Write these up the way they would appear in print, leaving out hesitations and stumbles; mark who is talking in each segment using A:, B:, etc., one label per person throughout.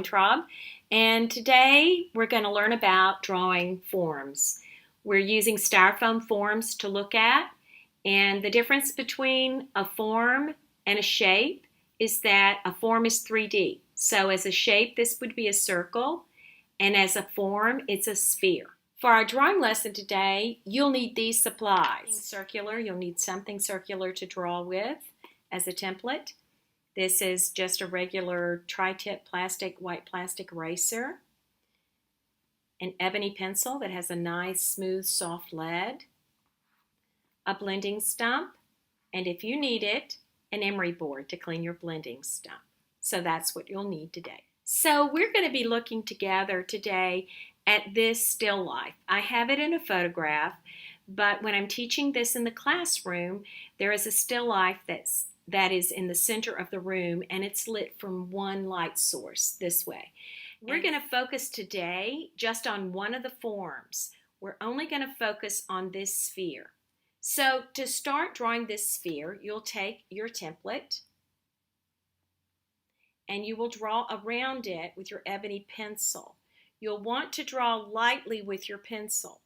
A: Weintraub, and today we're going to learn about drawing forms. We're using styrofoam forms to look at, and the difference between a form and a shape is that a form is 3D. So as a shape, this would be a circle, and as a form, it's a sphere. For our drawing lesson today, you'll need these supplies. Circular, you'll need something circular to draw with as a template. This is just a regular tri-tip plastic, white plastic eraser. An ebony pencil that has a nice, smooth, soft lead. A blending stump, and if you need it, an emery board to clean your blending stump. So that's what you'll need today. So we're going to be looking together today at this still life. I have it in a photograph, but when I'm teaching this in the classroom, there is a still life that is in the center of the room, and it's lit from one light source this way. We're going to focus today just on one of the forms. We're only going to focus on this sphere. So to start drawing this sphere, you'll take your template and you will draw around it with your ebony pencil. You'll want to draw lightly with your pencil.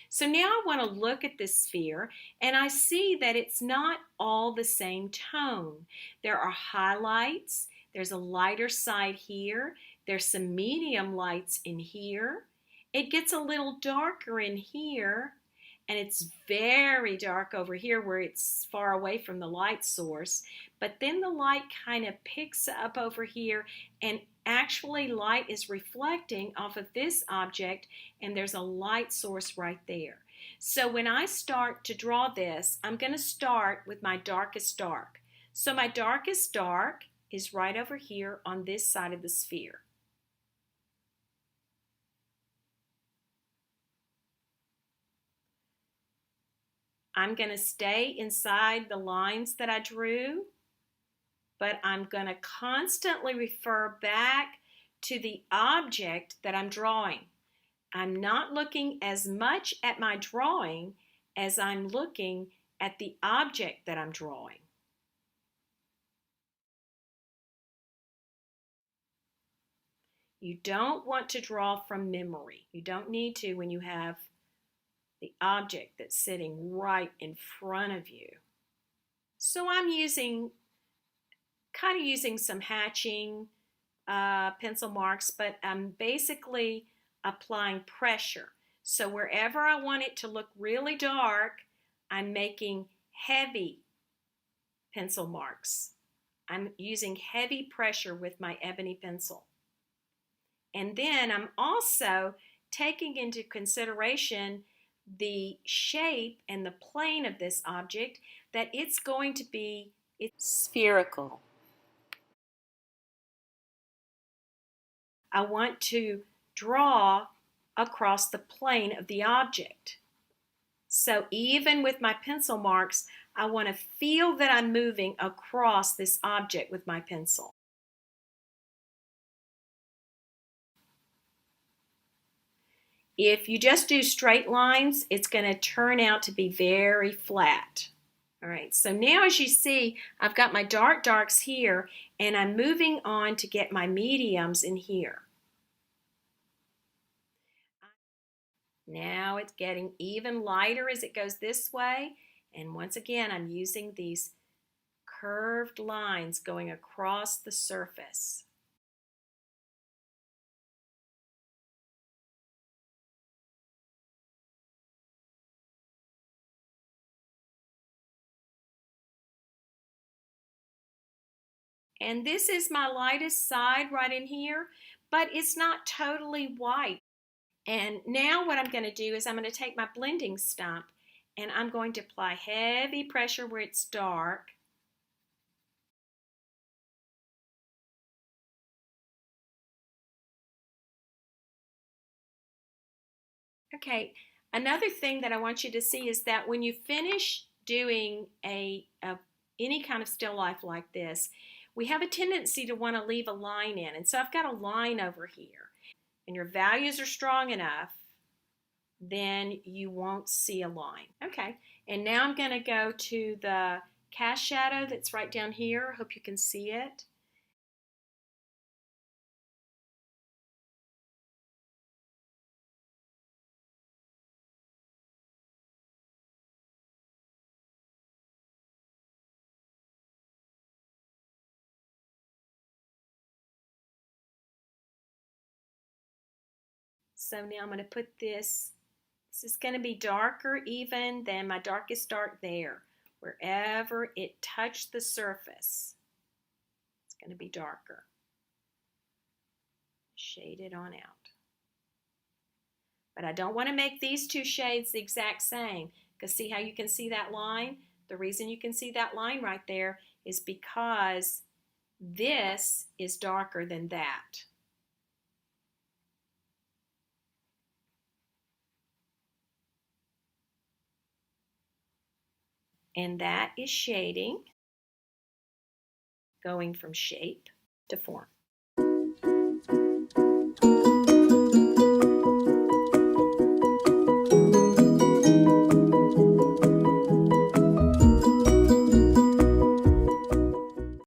A: So now I want to look at this sphere, and I see that it's not all the same tone. There are highlights, there's a lighter side here, there's some medium lights in here. It gets a little darker in here, and it's very dark over here where it's far away from the light source. But then the light kind of picks up over here, and actually light is reflecting off of this object, and there's a light source right there. So when I start to draw this, I'm going to start with my darkest dark. So my darkest dark is right over here on this side of the sphere. I'm going to stay inside the lines that I drew, but I'm going to constantly refer back to the object that I'm drawing. I'm not looking as much at my drawing as I'm looking at the object that I'm drawing. You don't want to draw from memory. You don't need to when you have the object that's sitting right in front of you. So I'm using some hatching pencil marks, but I'm basically applying pressure. So wherever I want it to look really dark, I'm making heavy pencil marks. I'm using heavy pressure with my ebony pencil. And then I'm also taking into consideration the shape and the plane of this object, that it's going to be spherical. I want to draw across the plane of the object. So even with my pencil marks, I want to feel that I'm moving across this object with my pencil. If you just do straight lines, it's going to turn out to be very flat. All right, so now as you see, I've got my dark darks here, and I'm moving on to get my mediums in here. Now it's getting even lighter as it goes this way, and once again, I'm using these curved lines going across the surface. And this is my lightest side right in here, but it's not totally white. And now what I'm going to do is I'm going to take my blending stump and I'm going to apply heavy pressure where it's dark. Okay, another thing that I want you to see is that when you finish doing any kind of still life like this, we have a tendency to want to leave a line in. And so I've got a line over here. And your values are strong enough, then you won't see a line. Okay, and now I'm going to go to the cast shadow that's right down here. Hope you can see it. So now I'm going to put this is going to be darker even than my darkest dark there. Wherever it touched the surface, it's going to be darker. Shade it on out. But I don't want to make these two shades the exact same, because see how you can see that line? The reason you can see that line right there is because this is darker than that. And that is shading, going from shape to form.